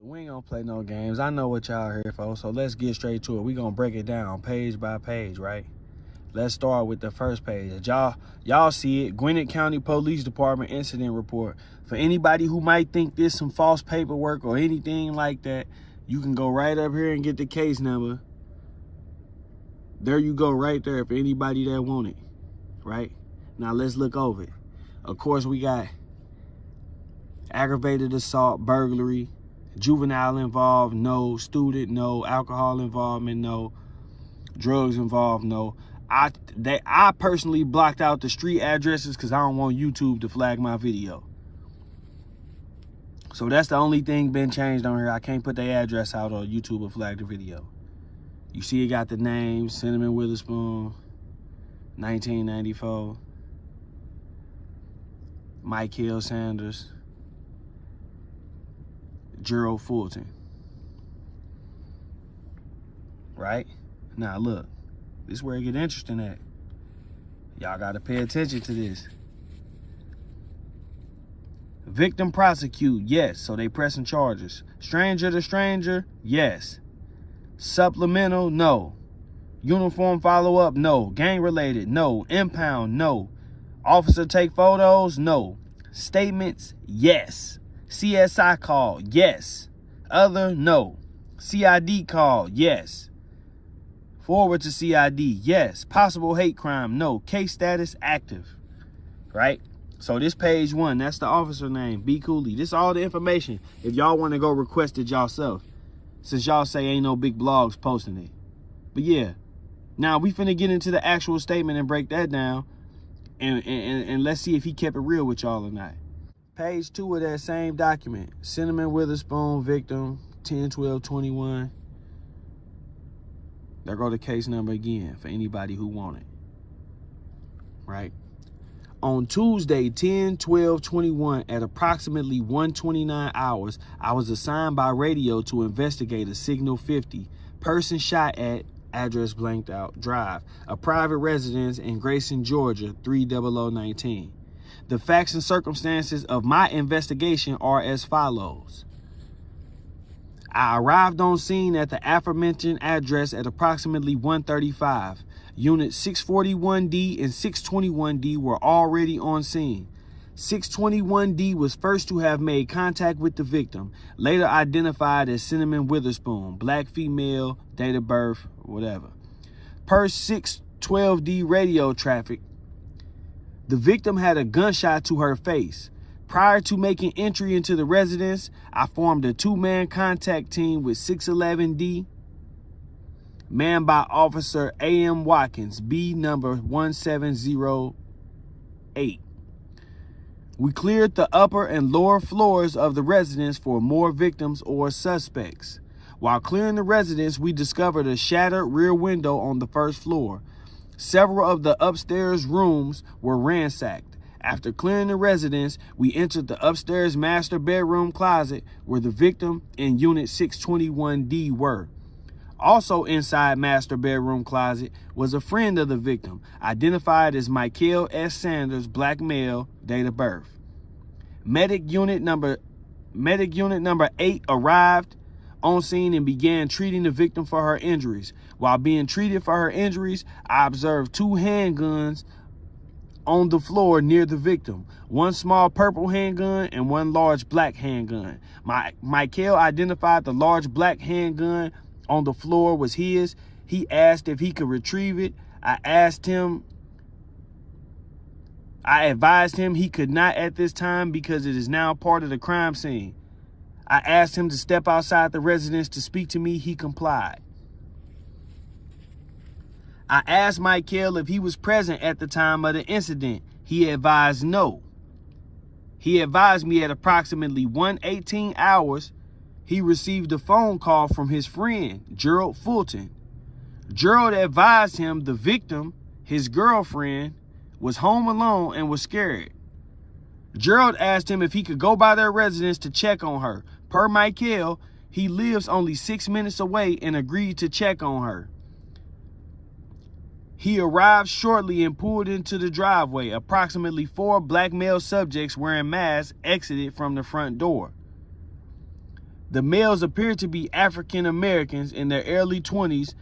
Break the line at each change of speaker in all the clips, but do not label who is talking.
We ain't gonna play no games. I know what y'all here for, so let's get straight to it. We gonna break it down page by page, right? Let's start with the first page. Y'all see it, Gwinnett County Police Department incident report. For anybody who might think this some false paperwork or anything like that, you can go right up here and get the case number. There you go right there for anybody that want it, right? Now let's look over it. Of course, we got aggravated assault, burglary, juvenile involved, no. Student, no. Alcohol involvement, no. Drugs involved, no. I personally blocked out the street addresses because I don't want YouTube to flag my video. So that's the only thing been changed on here. I can't put their address out or YouTube will flag the video. You see it got the name, Cinnamon Witherspoon, 1994. Mike Hill Sanders, Gerald Fulton. Right? Now look, this is where it get interesting at. Y'all gotta pay attention to this. Victim prosecute, yes, so they pressing charges. Stranger to stranger, yes. Supplemental, no. Uniform follow-up, no. Gang related, no. Impound, no. Officer take photos, no. Statements, yes. CSI call, yes. Other, no. CID call, yes. Forward to CID, yes. Possible hate crime, no. Case status active, right? So this page 1, that's the officer name, B. Cooley. This is all the information if y'all want to go request it yourself, since y'all say ain't no big blogs posting it. But yeah, now we finna get into the actual statement and break that down, and let's see if he kept it real with y'all or not. Page 2 of that same document, Cinnamon Witherspoon, victim, 10-12-21. There go the case number again for anybody who want it, right? On Tuesday, 10-12-21, at approximately 1:29 hours, I was assigned by radio to investigate a Signal 50 person shot at address blanked out drive, a private residence in Grayson, Georgia, 30019. The facts and circumstances of my investigation are as follows. I arrived on scene at the aforementioned address at approximately 1:35. Unit 641D and 621D were already on scene. 621D was first to have made contact with the victim, later identified as Cinnamon Witherspoon, black female, date of birth, whatever. Per 612D radio traffic, the victim had a gunshot to her face. Prior to making entry into the residence, I formed a 2-man contact team with 611D, manned by Officer A.M. Watkins, B number 1708. We cleared the upper and lower floors of the residence for more victims or suspects. While clearing the residence, we discovered a shattered rear window on the first floor. Several of the upstairs rooms were ransacked. After clearing the residence, we entered the upstairs master bedroom closet where the victim and Unit 621D were. Also inside master bedroom closet was a friend of the victim, identified as Michael S. Sanders, black male, date of birth. Medic unit number 8 arrived on scene and began treating the victim for her injuries. While being treated for her injuries, I observed 2 handguns on the floor near the victim, 1 small purple handgun and 1 large black handgun. Michael identified the large black handgun on the floor was his. He asked if he could retrieve it. I advised him he could not at this time because it is now part of the crime scene. I asked him to step outside the residence to speak to me. He complied. I asked Michael if he was present at the time of the incident. He advised no. He advised me at approximately 1:18 hours, he received a phone call from his friend, Gerald Fulton. Gerald advised him the victim, his girlfriend, was home alone and was scared. Gerald asked him if he could go by their residence to check on her. Per Michael, he lives only 6 minutes away and agreed to check on her. He arrived shortly and pulled into the driveway. Approximately 4 black male subjects wearing masks exited from the front door. The males appeared to be African Americans in their early 20s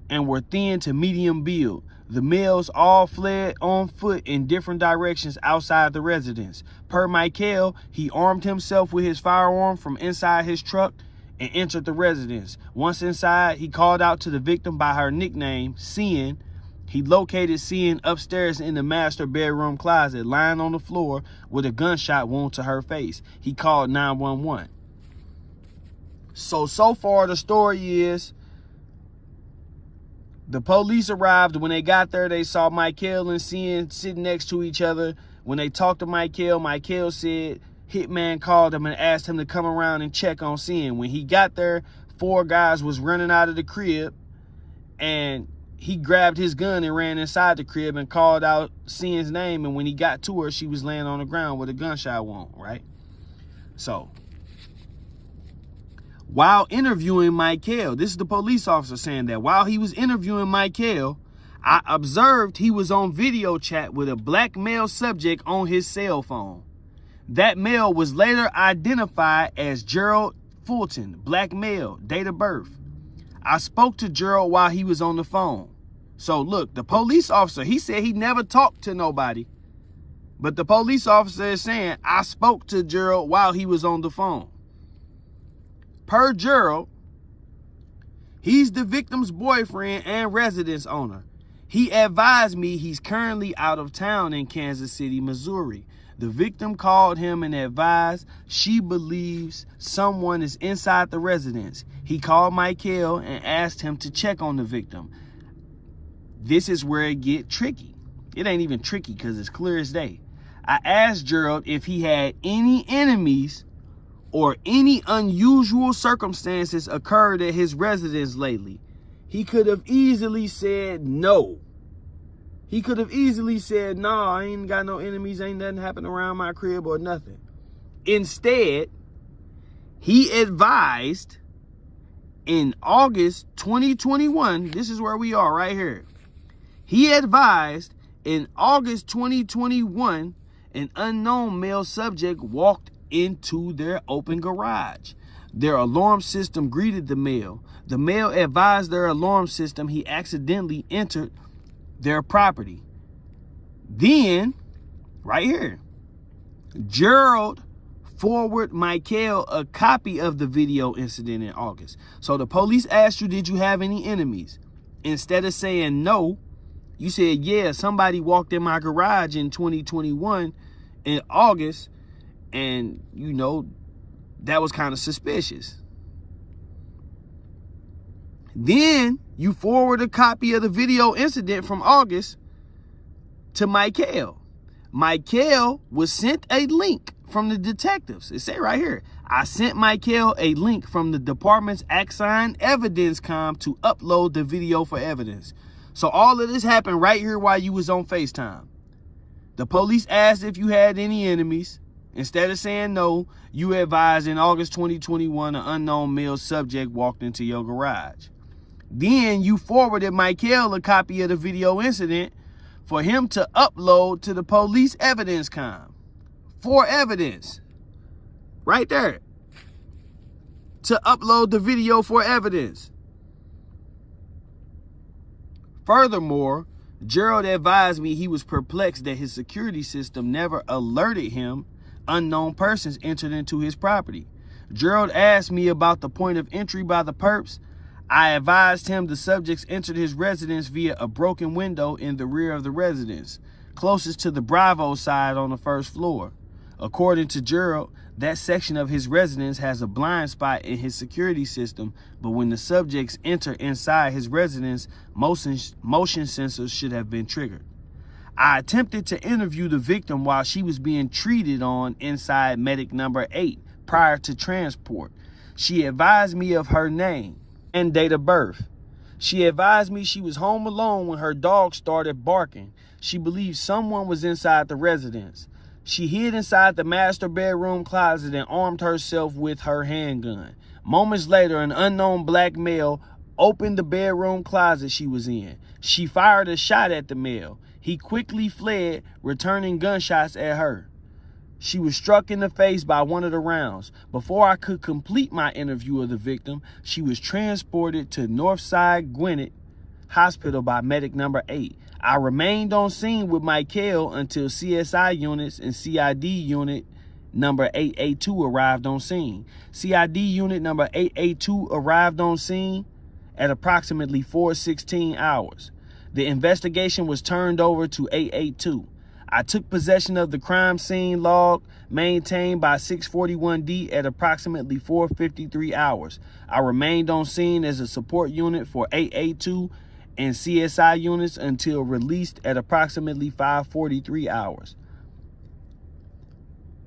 and were thin to medium build. The males all fled on foot in different directions outside the residence. Per Michael, he armed himself with his firearm from inside his truck and entered the residence. Once inside, he called out to the victim by her nickname, Sin. He located Sin upstairs in the master bedroom closet, lying on the floor with a gunshot wound to her face. He called 911. So far the story is, the police arrived. When they got there, they saw Michael and Sin sitting next to each other. When they talked to Michael said Hitman called him and asked him to come around and check on Sin. When he got there, 4 guys was running out of the crib, and he grabbed his gun and ran inside the crib and called out Sin's name. And when he got to her, she was laying on the ground with a gunshot wound, right? So, while interviewing Michael, this is the police officer saying that, while he was interviewing Michael, I observed he was on video chat with a black male subject on his cell phone. That male was later identified as Gerald Fulton, black male, date of birth. I spoke to Gerald while he was on the phone. So look, the police officer, he said he never talked to nobody. But the police officer is saying, I spoke to Gerald while he was on the phone. Per Gerald, he's the victim's boyfriend and residence owner. He advised me he's currently out of town in Kansas City, Missouri. The victim called him and advised she believes someone is inside the residence. He called Michael and asked him to check on the victim. This is where it get tricky. It ain't even tricky because it's clear as day. I asked Gerald if he had any enemies or any unusual circumstances occurred at his residence lately. He could have easily said no. He could have easily said, nah, I ain't got no enemies, ain't nothing happened around my crib or nothing. Instead, he advised in August 2021, this is where we are right here. He advised in August 2021, an unknown male subject walked into their open garage. Their alarm system greeted the male. The male advised their alarm system he accidentally entered their property. Then, right here, Gerald forwarded Michael a copy of the video incident in August. So the police asked you, did you have any enemies? Instead of saying no, you said, yeah, somebody walked in my garage in 2021 in August, and, you know, that was kind of suspicious. Then you forward a copy of the video incident from August to Michael. Michael was sent a link from the detectives. It say right here, I sent Michael a link from the department's Axon Evidence Com to upload the video for evidence. So all of this happened right here while you was on FaceTime. The police asked if you had any enemies. Instead of saying no, you advised in August 2021, an unknown male subject walked into your garage. Then you forwarded Michael a copy of the video incident for him to upload to the police evidence com for evidence. Right there. To upload the video for evidence. Furthermore, Gerald advised me he was perplexed that his security system never alerted him unknown persons entered into his property. Gerald asked me about the point of entry by the perps. I advised him the subjects entered his residence via a broken window in the rear of the residence, closest to the Bravo side on the first floor. According to Gerald, that section of his residence has a blind spot in his security system, but when the subjects enter inside his residence, motion sensors should have been triggered. I attempted to interview the victim while she was being treated on inside medic number 8 prior to transport. She advised me of her name and date of birth. She advised me she was home alone when her dog started barking. She believed someone was inside the residence. She hid inside the master bedroom closet and armed herself with her handgun. Moments later, an unknown black male opened the bedroom closet she was in. She fired a shot at the male. He quickly fled, returning gunshots at her. She was struck in the face by one of the rounds. Before I could complete my interview of the victim, she was transported to Northside Gwinnett Hospital by medic number 8. I remained on scene with Michael until CSI units and CID unit number 882 arrived on scene. CID unit number 882 arrived on scene at approximately 4:16 hours. The investigation was turned over to 882. I took possession of the crime scene log maintained by 641D at approximately 4:53 hours. I remained on scene as a support unit for 882 and CSI units until released at approximately 5:43 hours.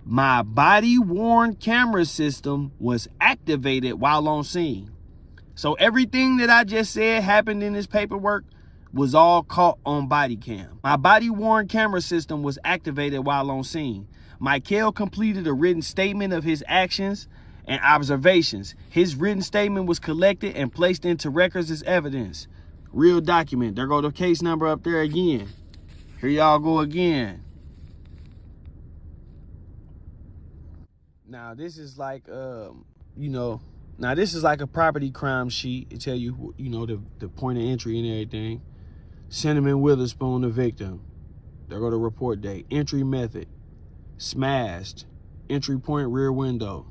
My body-worn camera system was activated while on scene. So everything that I just said happened in this paperwork was all caught on body cam. My body-worn camera system was activated while on scene. Michael completed a written statement of his actions and observations. His written statement was collected and placed into records as evidence. Real document. There go the case number up there again. Here y'all go again. Now this is like, now this is like a property crime sheet. It tell you, the point of entry and everything. Cinnamon Witherspoon, the victim. There go the report date. Entry method. Smashed. Entry point, rear window.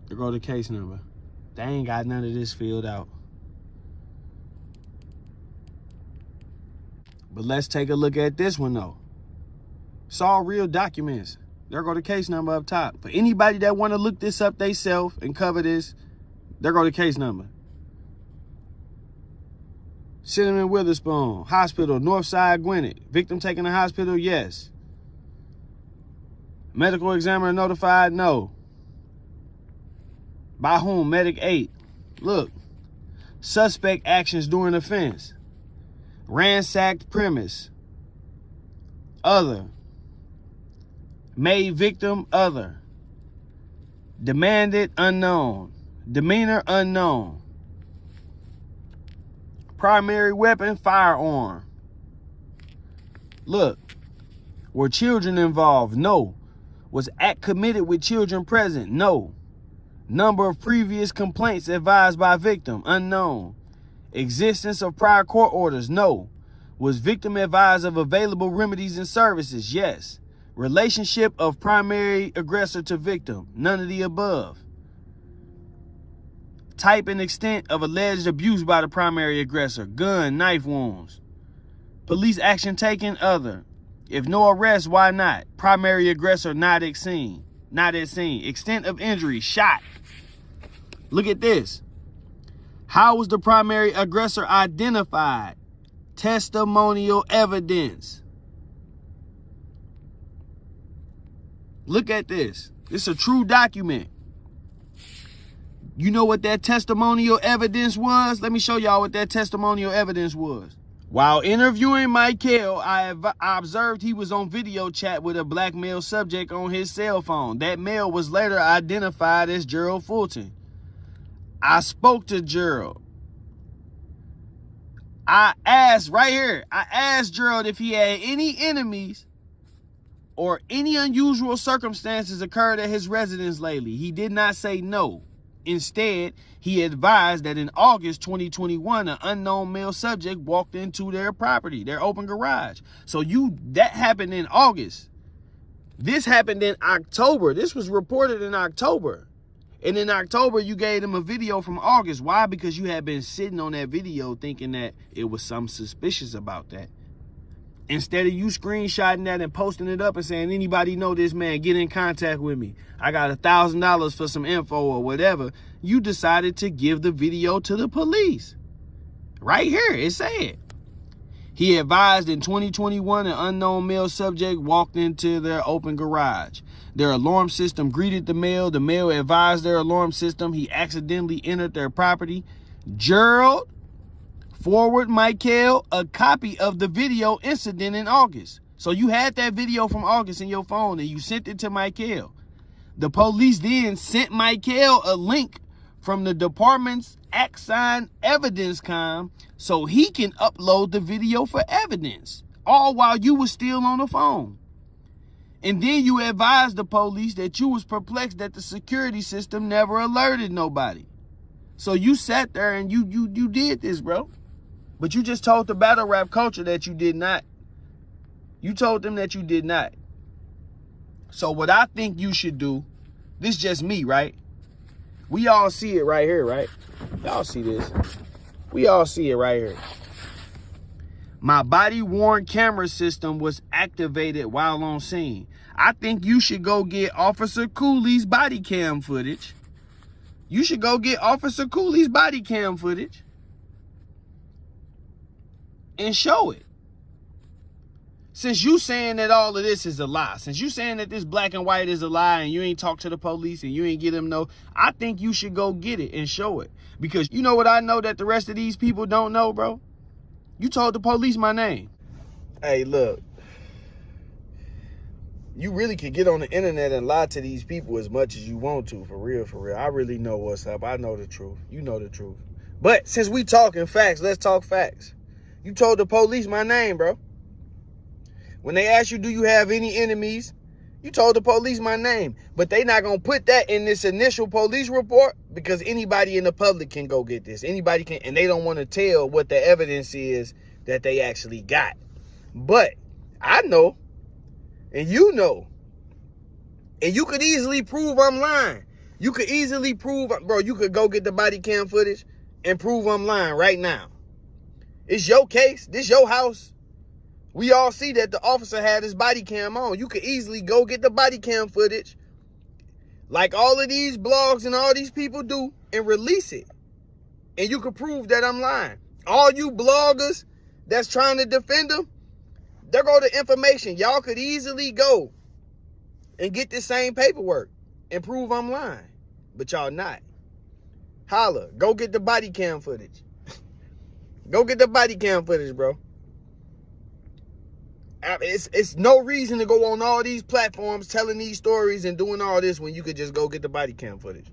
There go the case number. They ain't got none of this filled out. But let's take a look at this one though. It's all real documents. There go the case number up top. For anybody that want to look this up themselves and cover this, there go the case number. Cinnamon Witherspoon, hospital, Northside Gwinnett. Victim taken to hospital, yes. Medical examiner notified, no. By whom? Medic 8. Look. Suspect actions during offense. Ransacked premise. Other. Made victim, other. Demanded, unknown. Demeanor, unknown. Primary weapon, firearm. Look. Were children involved? No. Was act committed with children present? No. Number of previous complaints advised by victim? Unknown. Existence of prior court orders? No. Was victim advised of available remedies and services? Yes. Relationship of primary aggressor to victim? None of the above. Type and extent of alleged abuse by the primary aggressor? Gun, knife wounds. Police action taken? Other. If no arrest, why not? Primary aggressor not at scene. Not at scene. Extent of injury? Shot. Look at this. How was the primary aggressor identified? Testimonial evidence. Look at this. It's a true document. You know what that testimonial evidence was? Let me show y'all what that testimonial evidence was. While interviewing Michael, I observed he was on video chat with a black male subject on his cell phone. That male was later identified as Gerald Fulton. I spoke to Gerald. I asked Gerald if he had any enemies or any unusual circumstances occurred at his residence lately. He did not say no. Instead, he advised that in August 2021, an unknown male subject walked into their property, their open garage. So that happened in August. This happened in October. This was reported in October. And in October, you gave them a video from August. Why? Because you had been sitting on that video thinking that it was something suspicious about that. Instead of you screenshotting that and posting it up and saying, anybody know this man, get in contact with me. I got $1,000 for some info or whatever. You decided to give the video to the police. Right here, it said. He advised in 2021, an unknown male subject walked into their open garage. Their alarm system greeted the male. The male advised their alarm system he accidentally entered their property. Gerald forward Michael a copy of the video incident in August. So you had that video from August in your phone and you sent it to Michael. The police then sent Michael a link from the department's Axon evidence com so he can upload the video for evidence. all while you was still on the phone. And then you advised the police that you was perplexed that the security system never alerted nobody. So you sat there and you did this, bro. But you just told the battle rap culture that you did not. You told them that you did not. So what I think you should do, this just me, right? We all see it right here, right? Y'all see this. We all see it right here. My body-worn camera system was activated while on scene. I think you should go get Officer Cooley's body cam footage. You should go get Officer Cooley's body cam footage and show it. Since you saying that all of this is a lie, since you saying that this black and white is a lie and you ain't talk to the police and you ain't get them no, I think you should go get it and show it. Because you know what I know that the rest of these people don't know, bro? You told the police my name. Hey, look. You really could get on the internet and lie to these people as much as you want to, for real, for real. I really know what's up. I know the truth. You know the truth. But since we talking facts, let's talk facts. You told the police my name, bro. When they asked you, do you have any enemies? You told the police my name. But they not going to put that in this initial police report because anybody in the public can go get this. Anybody can, and they don't want to tell what the evidence is that they actually got. But I know, and you know, and you could easily prove I'm lying. You could easily prove, bro, you could go get the body cam footage and prove I'm lying right now. It's your case. This your house. We all see that the officer had his body cam on. You could easily go get the body cam footage like all of these blogs and all these people do and release it. And you could prove that I'm lying. All you bloggers that's trying to defend them, there go the information. Y'all could easily go and get this same paperwork and prove I'm lying. But y'all not. Holla, go get the body cam footage. Go get the body cam footage, bro. It's no reason to go on all these platforms telling these stories and doing all this when you could just go get the body cam footage.